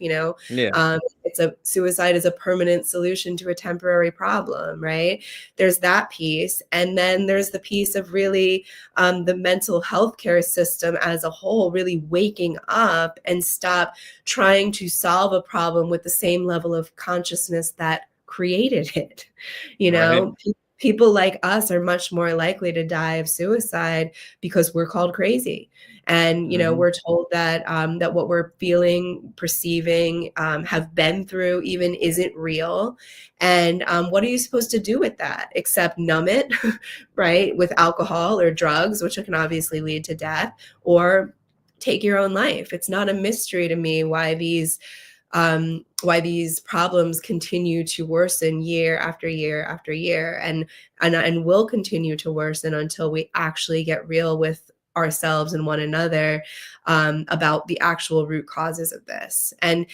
Suicide is a permanent solution to a temporary problem, right? There's that piece. And then there's the piece of really the mental health care system as a whole, really waking up and stop trying to solve a problem with the same level of consciousness that created it. Right. People like us are much more likely to die of suicide because we're called crazy. And, we're told that that what we're feeling, perceiving, have been through even isn't real. And what are you supposed to do with that except numb it, right, with alcohol or drugs, which can obviously lead to death, or take your own life? It's not a mystery to me why these problems continue to worsen year after year after year, and will continue to worsen until we actually get real with ourselves and one another about the actual root causes of this. And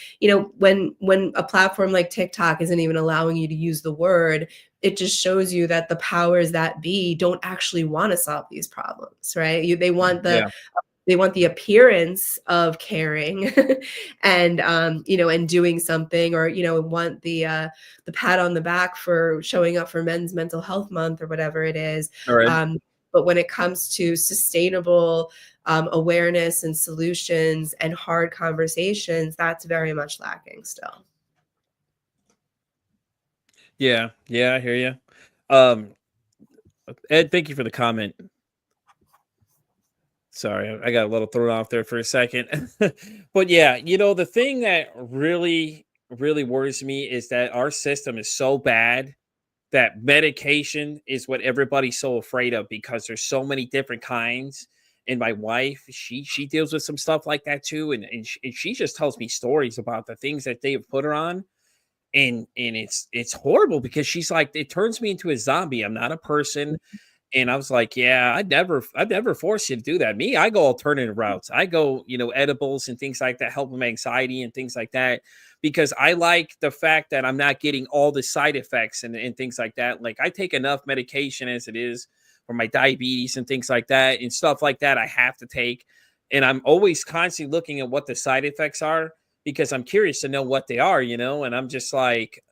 when a platform like TikTok isn't even allowing you to use the word, it just shows you that the powers that be don't actually want to solve these problems, right? They want the appearance of caring and, and doing something, or, want the pat on the back for showing up for Men's Mental Health Month or whatever it is. All right. But when it comes to sustainable awareness and solutions and hard conversations, that's very much lacking still. Yeah. I hear you. Ed, thank you for the comment. Sorry, I got a little thrown off there for a second. But yeah, the thing that really, really worries me is that our system is so bad that medication is what everybody's so afraid of, because there's so many different kinds. And my wife, she deals with some stuff like that too, and she just tells me stories about the things that they have put her on, and it's horrible, because she's like, it turns me into a zombie. I'm not a person. And I was like, yeah, I'd never force you to do that. Me, I go alternative routes. I go, edibles and things like that, help with anxiety and things like that, because I like the fact that I'm not getting all the side effects and things like that. Like, I take enough medication as it is for my diabetes and things like that, and stuff like that I have to take. And I'm always constantly looking at what the side effects are, because I'm curious to know what they are, and I'm just like,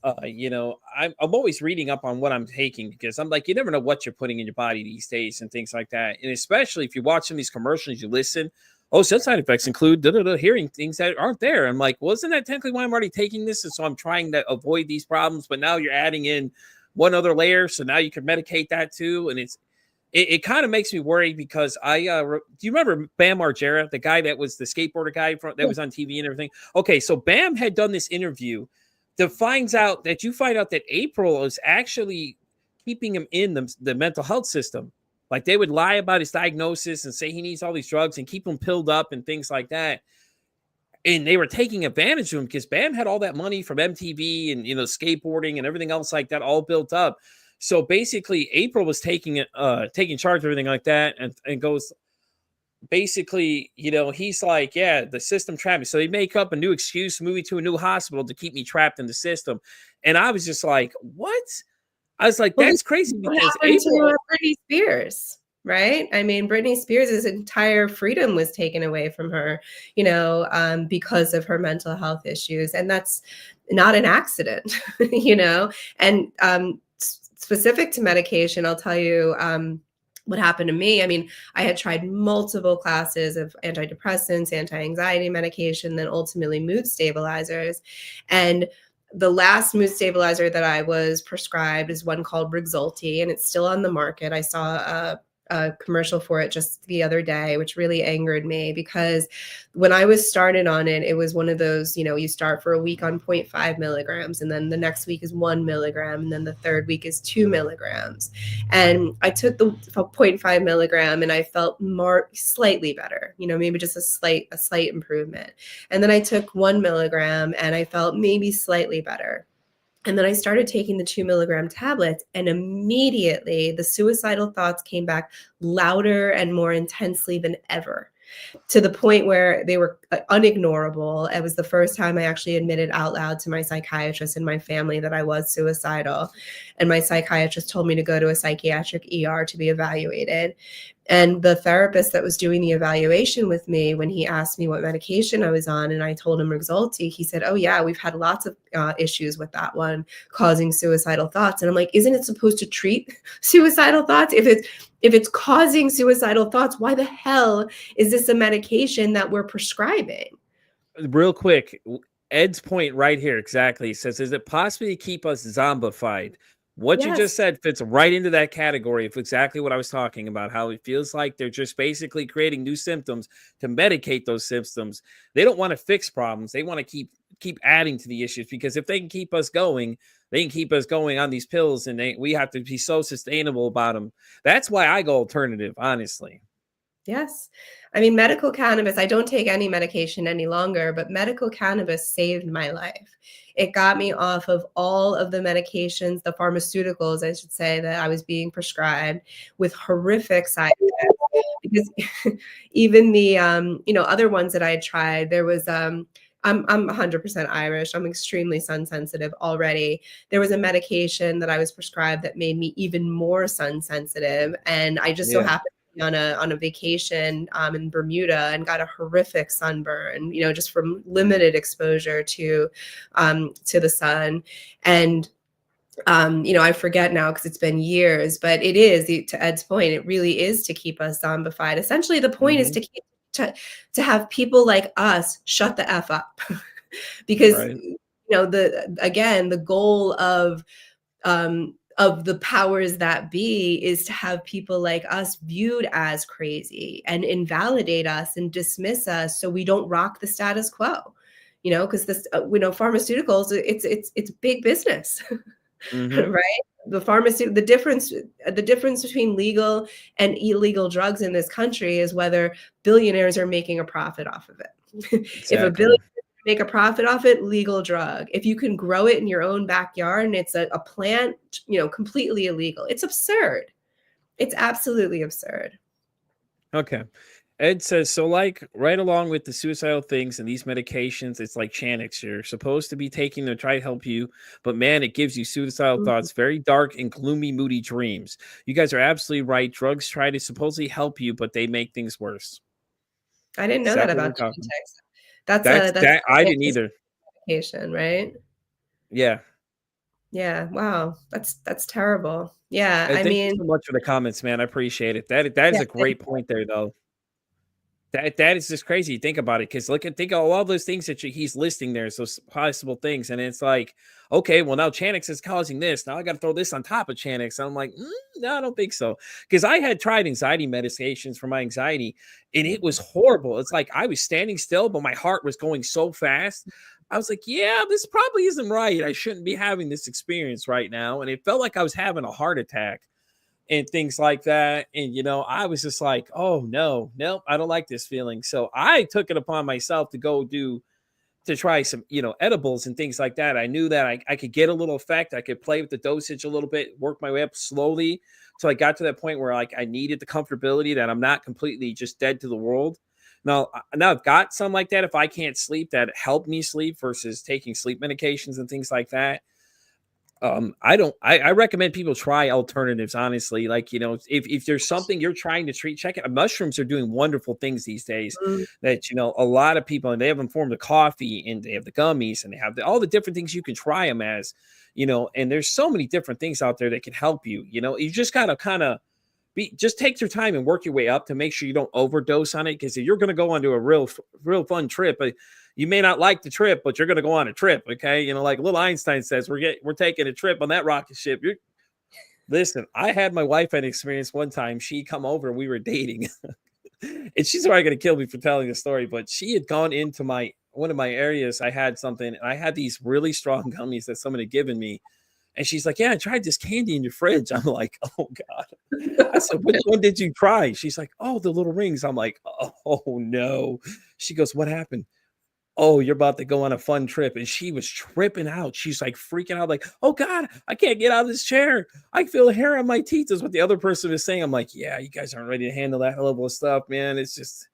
I'm always reading up on what I'm taking, because I'm like, you never know what you're putting in your body these days and things like that. And especially if you watch some of these commercials, you listen, oh, some side effects include hearing things that aren't there. I'm like, well, isn't that technically why I'm already taking this? And so I'm trying to avoid these problems, but now you're adding in one other layer. So now you can medicate that too. And it kind of makes me worried, because do you remember Bam Margera, the guy that was the skateboarder guy that was on TV and everything? Okay. So Bam had done this interview that find out that April is actually keeping him in the mental health system. Like, they would lie about his diagnosis and say he needs all these drugs and keep him pilled up and things like that. And they were taking advantage of him, because Bam had all that money from MTV and, skateboarding and everything else like that all built up. So basically April was taking charge of everything like that, and goes, basically, he's like, yeah, the system trapped me. So they make up a new excuse, move me to a new hospital to keep me trapped in the system. And I was just like, what? I was like, that's crazy, because April, Britney Spears, right? I mean, Britney Spears' entire freedom was taken away from her, because of her mental health issues. And that's not an accident, and specific to medication, I'll tell you what happened to me. I mean, I had tried multiple classes of antidepressants, anti-anxiety medication, then ultimately mood stabilizers. And the last mood stabilizer that I was prescribed is one called Rexulti, and it's still on the market. I saw a commercial for it just the other day, which really angered me because when I was started on it, it was one of those, you start for a week on 0.5 milligrams, and then the next week is 1 milligram, and then the third week is 2 milligrams. And I took the 0.5 milligram and I felt slightly better, maybe just a slight improvement. And then I took 1 milligram and I felt maybe slightly better. And then I started taking the 2 milligram tablets, and immediately the suicidal thoughts came back louder and more intensely than ever, to the point where they were unignorable. It was the first time I actually admitted out loud to my psychiatrist and my family that I was suicidal. And my psychiatrist told me to go to a psychiatric ER to be evaluated. And the therapist that was doing the evaluation with me, when he asked me what medication I was on and I told him Rexulti, he said, "Oh yeah, we've had lots of issues with that one causing suicidal thoughts." And I'm like, isn't it supposed to treat suicidal thoughts? If it's causing suicidal thoughts, why the hell is this a medication that we're prescribing? Real quick, Ed's point right here exactly says, is it possibly to keep us zombified? What you just Yes. said fits right into that category of exactly what I was talking about, how it feels like they're just basically creating new symptoms to medicate those symptoms. They don't want to fix problems. They want to keep adding to the issues, because if they can keep us going, they can keep us going on these pills, and we have to be so sustainable about them. That's why I go alternative, honestly. Yes. I mean, medical cannabis, I don't take any medication any longer, but medical cannabis saved my life. It got me off of all of the medications, the pharmaceuticals, I should say, that I was being prescribed with horrific side effects. Because even the other ones that I had tried, there was I'm 100% Irish. I'm extremely sun sensitive already. There was a medication that I was prescribed that made me even more sun sensitive, and I just so Yeah. happened on a vacation in Bermuda and got a horrific sunburn, just from limited exposure to the sun. And I forget now because it's been years, but it is, to Ed's point, it really is to keep us zombified. Essentially, the point is Hmm. to keep to have people like us shut the F up. Because Right. the goal of the powers that be is to have people like us viewed as crazy and invalidate us and dismiss us so we don't rock the status quo, because this pharmaceuticals, it's big business. Hmm. Right? The difference between legal and illegal drugs in this country is whether billionaires are making a profit off of it. If a Exactly. billionaire make a profit off it, legal drug. If you can grow it in your own backyard and it's a plant, completely illegal. It's absurd. It's absolutely absurd. Okay. Ed says, so like right along with the suicidal things and these medications, it's like Chantix. You're supposed to be taking them to try to help you, but man, it gives you suicidal Mhm. thoughts, very dark and gloomy, moody dreams. You guys are absolutely right. Drugs try to supposedly help you, but they make things worse. I didn't know that Exactly what we're about talking. Chantix. That's That's a that's that I an didn't either. medication, right? Yeah. Yeah. Wow. That's terrible. Yeah. And I thank you mean, so much for the comments, man. I appreciate it. That is yeah. a great point there, though. That is just crazy. Think about it, because think of all those things that he's listing there, so possible things, and it's like, okay, well now Chantix is causing this. Now I got to throw this on top of Chantix. I'm like, no, I don't think so, because I had tried anxiety medications for my anxiety, and it was horrible. It's like I was standing still, but my heart was going so fast. I was like, yeah, this probably isn't right. I shouldn't be having this experience right now, and it felt like I was having a heart attack and things like that. And, I was just like, oh, no, nope, I don't like this feeling. So I took it upon myself to to try some, edibles and things like that. I knew that I could get a little effect. I could play with the dosage a little bit, work my way up slowly. So I got to that point where like I needed the comfortability that I'm not completely just dead to the world. Now I've got some like that. If I can't sleep, that helped me sleep versus taking sleep medications and things like that. I recommend people try alternatives, honestly. Like, if there's something you're trying to treat, check it. Mushrooms are doing wonderful things these days Mm, that, a lot of people, and they have them form the coffee, and they have the gummies, and they have all the different things you can try them as, and there's so many different things out there that can help you. You just gotta kind of just take your time and work your way up to make sure you don't overdose on it. Because if you're going to go onto a real fun trip, you may not like the trip, but you're going to go on a trip. Okay, like little Einstein says, we're taking a trip on that rocket ship. Listen, I had my wife had an experience one time. She come over, we were dating, and she's probably going to kill me for telling the story. But she had gone into one of my areas. I had something, and I had these really strong gummies that someone had given me. And she's like, yeah, I tried this candy in your fridge. I'm like, oh God. I said, which one did you try? She's like, oh, the little rings. I'm like, oh no. She goes, what happened? Oh, you're about to go on a fun trip. And she was tripping out. She's like freaking out, like, oh God, I can't get out of this chair. I feel hair on my teeth, is what the other person is saying. I'm like, yeah, you guys aren't ready to handle that level of stuff, man. It's just,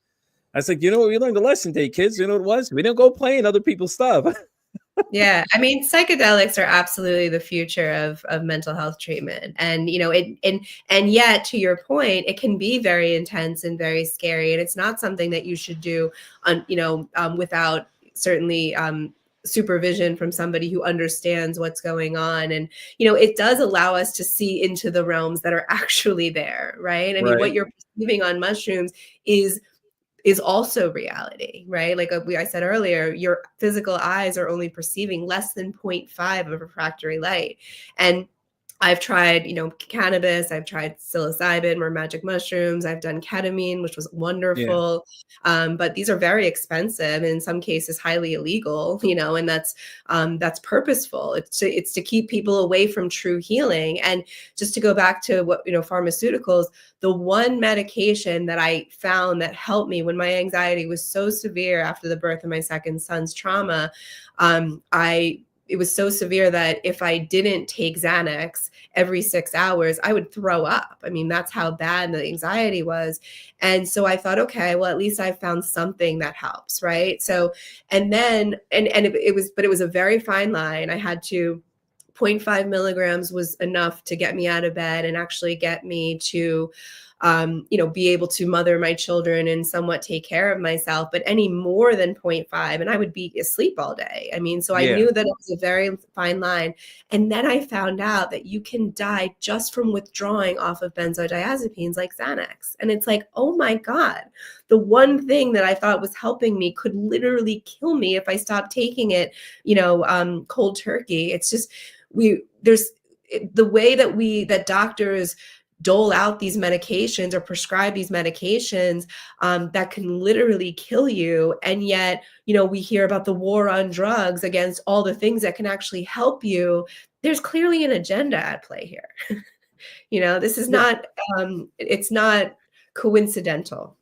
I was like, you know what? We learned a lesson today, kids. You know what it was? We don't go playing other people's stuff. Yeah, I mean, psychedelics are absolutely the future of mental health treatment, and and yet, to your point, it can be very intense and very scary, and it's not something that you should do without certainly supervision from somebody who understands what's going on. And it does allow us to see into the realms that are actually there, right? I mean, what you're perceiving on mushrooms is also reality, right? Like I said earlier, your physical eyes are only perceiving less than 0.5 of refractory light. And I've tried, cannabis, I've tried psilocybin or magic mushrooms, I've done ketamine, which was wonderful. But these are very expensive and in some cases highly illegal, and that's purposeful. It's to keep people away from true healing. And just to go back to what, pharmaceuticals, the one medication that I found that helped me when my anxiety was so severe after the birth of my second son's trauma, it was so severe that if I didn't take Xanax every 6 hours, I would throw up. I mean, that's how bad the anxiety was. And so I thought, okay, well, at least I found something that helps, right? So, and then, it was a very fine line. I had to, 0.5 milligrams was enough to get me out of bed and actually get me to be able to mother my children and somewhat take care of myself. But any more than 0.5, and I would be asleep all day. I mean, so I knew that it was a very fine line. And then I found out that you can die just from withdrawing off of benzodiazepines like Xanax. And it's like, oh my God, the one thing that I thought was helping me could literally kill me if I stopped taking it, cold turkey. It's just, there's the way that doctors dole out these medications or prescribe these medications that can literally kill you. And yet, we hear about the war on drugs against all the things that can actually help you. There's clearly an agenda at play here. This is not, it's not coincidental.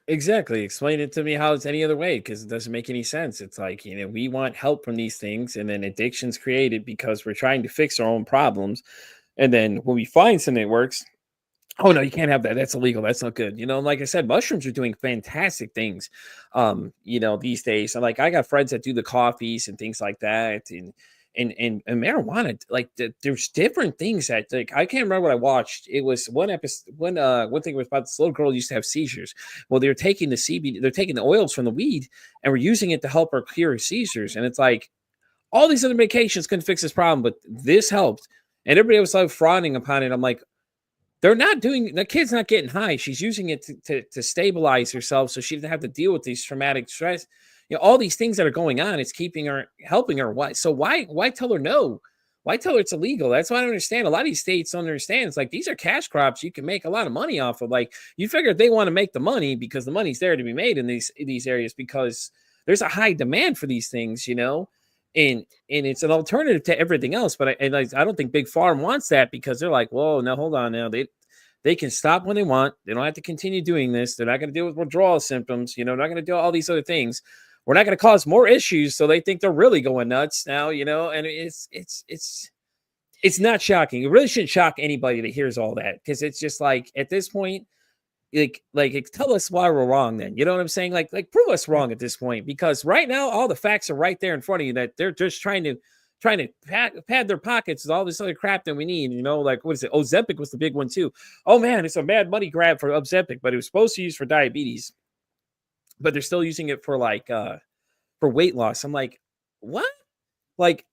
Exactly. Explain it to me how it's any other way, because it doesn't make any sense. It's like, we want help from these things, and then addiction's created because we're trying to fix our own problems. And then when we find something that works, oh no, you can't have that. That's illegal. That's not good. Like I said, mushrooms are doing fantastic things, these days. And like, I got friends that do the coffees and things like that. And marijuana, like there's different things that, like, I can't remember what I watched. It was one episode, one thing was about this little girl who used to have seizures. Well, they're taking the CBD, they're taking the oils from the weed and we're using it to help her cure seizures. And it's like, all these other medications couldn't fix this problem, but this helped. And everybody was like frowning upon it. I'm like, the kid's not getting high. She's using it to stabilize herself so she doesn't have to deal with these traumatic stress. All these things that are going on, it's helping her. Why tell her no? Why tell her it's illegal? That's what I don't understand. A lot of these states don't understand. It's like, these are cash crops you can make a lot of money off of. Like, you figure they want to make the money because the money's there to be made in these areas, because there's a high demand for these things, and it's an alternative to everything else. But I don't think Big Farm wants that, because they're like, whoa, now hold on, now they can stop when they want. They don't have to continue doing this. They're not going to deal with withdrawal symptoms. They're not going to do all these other things. We're not going to cause more issues. So they think they're really going nuts now, and it's not shocking. It really shouldn't shock anybody that hears all that, because it's just like, at this point, like tell us why we're wrong then. You know what I'm saying? Like prove us wrong at this point, because right now all the facts are right there in front of you, that they're just trying to trying to pad their pockets with all this other crap that we need. Like, what is it? Ozempic was the big one too. Oh man, it's a mad money grab for Ozempic, but it was supposed to use for diabetes, but they're still using it for for weight loss. I'm like, what? Like,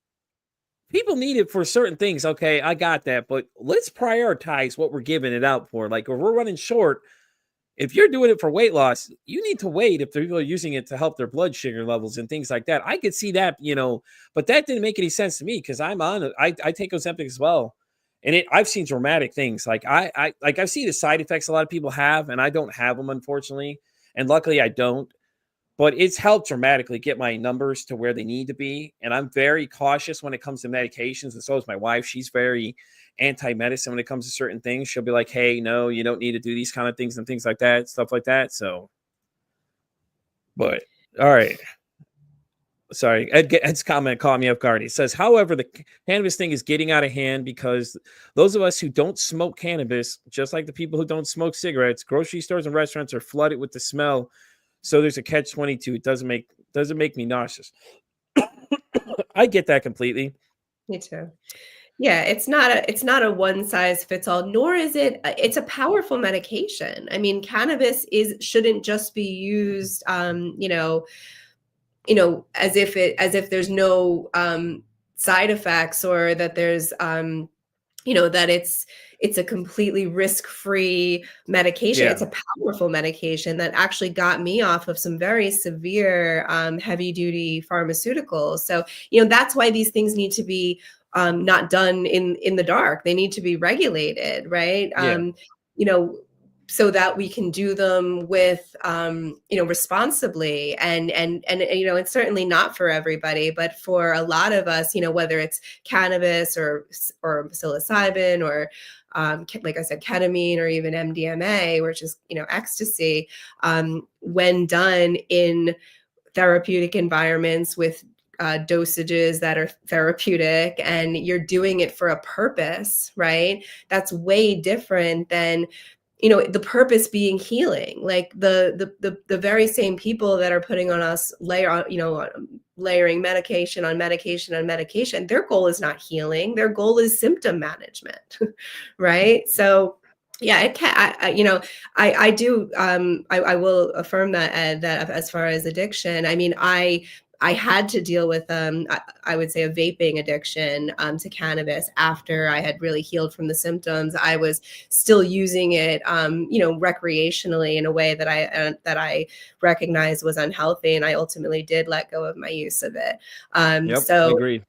people need it for certain things. Okay, I got that, but let's prioritize what we're giving it out for. Like, if we're running short, if you're doing it for weight loss, you need to wait if people are using it to help their blood sugar levels and things like that. I could see that, but that didn't make any sense to me because I take Ozempic as well. And I've seen dramatic things. Like I see the side effects a lot of people have, and I don't have them, unfortunately. And luckily I don't. But it's helped dramatically get my numbers to where they need to be. And I'm very cautious when it comes to medications. And so is my wife. She's very anti-medicine when it comes to certain things. She'll be like, hey, no, you don't need to do these kind of things and things like that, stuff like that. So, but all right. Sorry, Ed's comment caught me off guard. He says, however, the cannabis thing is getting out of hand because those of us who don't smoke cannabis, just like the people who don't smoke cigarettes, grocery stores and restaurants are flooded with the smell. So there's a catch-22. It doesn't make me nauseous. I get that completely. Me too. Yeah, it's not a one size fits all, nor is it. It's a powerful medication. I mean, cannabis shouldn't just be used, as if there's no side effects, or that there's that it's a completely risk-free medication. Yeah. It's a powerful medication that actually got me off of some very severe heavy-duty pharmaceuticals. So, that's why these things need to be not done in the dark. They need to be regulated, right? Yeah. So that we can do them with, responsibly, and it's certainly not for everybody, but for a lot of us, whether it's cannabis or psilocybin or, like I said, ketamine or even MDMA, which is, ecstasy, when done in therapeutic environments with dosages that are therapeutic, and you're doing it for a purpose, right? That's way different than the purpose being healing. Like the very same people that are putting on us layering medication on medication on medication, their goal is not healing. Their goal is symptom management, right? So yeah, it can. I do. I will affirm that, Ed, that as far as addiction, I mean, I had to deal with, I would say, a vaping addiction to cannabis after I had really healed from the symptoms. I was still using it, recreationally in a way that I recognized was unhealthy, and I ultimately did let go of my use of it. Yep, So, I agree.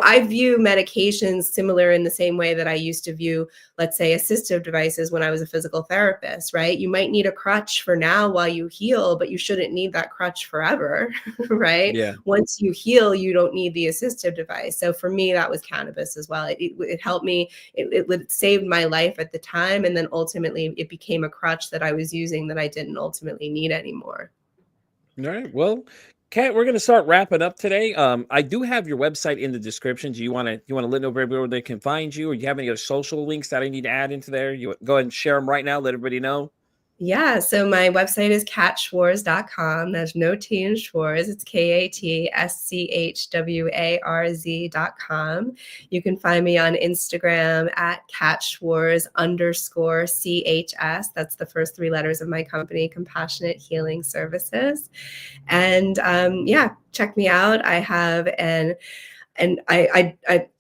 I view medications similar in the same way that I used to view, let's say, assistive devices when I was a physical therapist, right? You might need a crutch for now while you heal, but you shouldn't need that crutch forever, right? Yeah. Once you heal, you don't need the assistive device. So for me, that was cannabis as well. It helped me. It saved my life at the time. And then ultimately it became a crutch that I was using that I didn't ultimately need anymore. All right. Well, Kat, we're going to start wrapping up today. I do have your website in the description. Do you want to let everybody where they can find you, or do you have any other social links that I need to add into there? You go ahead and share them right now. Let everybody know. Yeah, so my website is katschwarz.com. There's no T in Schwarz. It's KATSCHWARZ.com. You can find me on Instagram at @katschwarz_CHS. That's the first three letters of my company, Compassionate Healing Services. And check me out. I have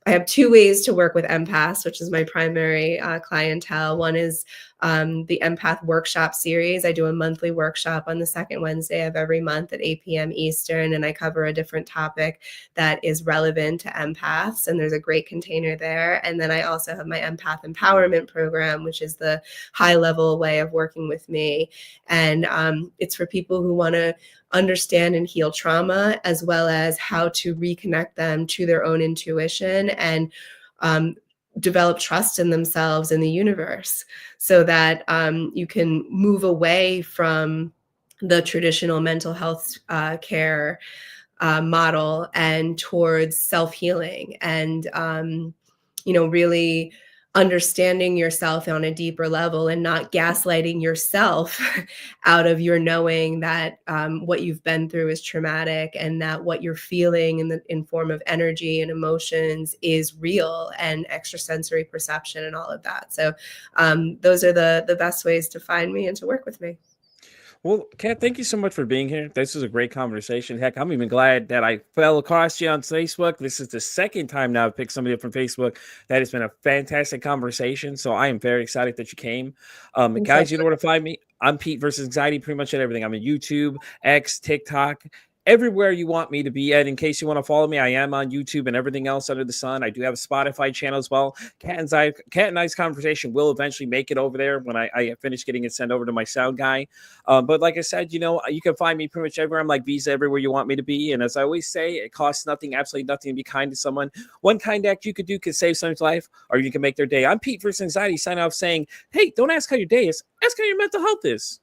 I have two ways to work with empaths, which is my primary clientele. One is the Empath Workshop Series. I do a monthly workshop on the second Wednesday of every month at 8 p.m. Eastern, and I cover a different topic that is relevant to empaths, and there's a great container there. And then I also have my Empath Empowerment Program, which is the high-level way of working with me. And it's for people who want to understand and heal trauma, as well as how to reconnect them to their own intuition and develop trust in themselves and the universe, so that you can move away from the traditional mental health care model and towards self-healing and really understanding yourself on a deeper level and not gaslighting yourself out of your knowing that what you've been through is traumatic, and that what you're feeling in form of energy and emotions is real, and extrasensory perception and all of that. So those are the best ways to find me and to work with me. Well, Kat, thank you so much for being here. This was a great conversation. Heck, I'm even glad that I fell across you on Facebook. This is the second time now I've picked somebody up from Facebook. That has been a fantastic conversation. So I am very excited that you came. Guys, you know where to find me. I'm Pete versus Anxiety, pretty much at everything. I'm on YouTube, X, TikTok, everywhere you want me to be at. In case you want to follow me, I am on YouTube and everything else under the sun. I do have a Spotify channel as well. Kat and I's conversation will eventually make it over there when I finish getting it sent over to my sound guy. But like I said, you can find me pretty much everywhere. I'm like Visa everywhere you want me to be. And as I always say, it costs nothing, absolutely nothing to be kind to someone. One kind act you could do could save someone's life, or you can make their day. I'm Pete versus Anxiety, signing off saying, hey, don't ask how your day is. Ask how your mental health is.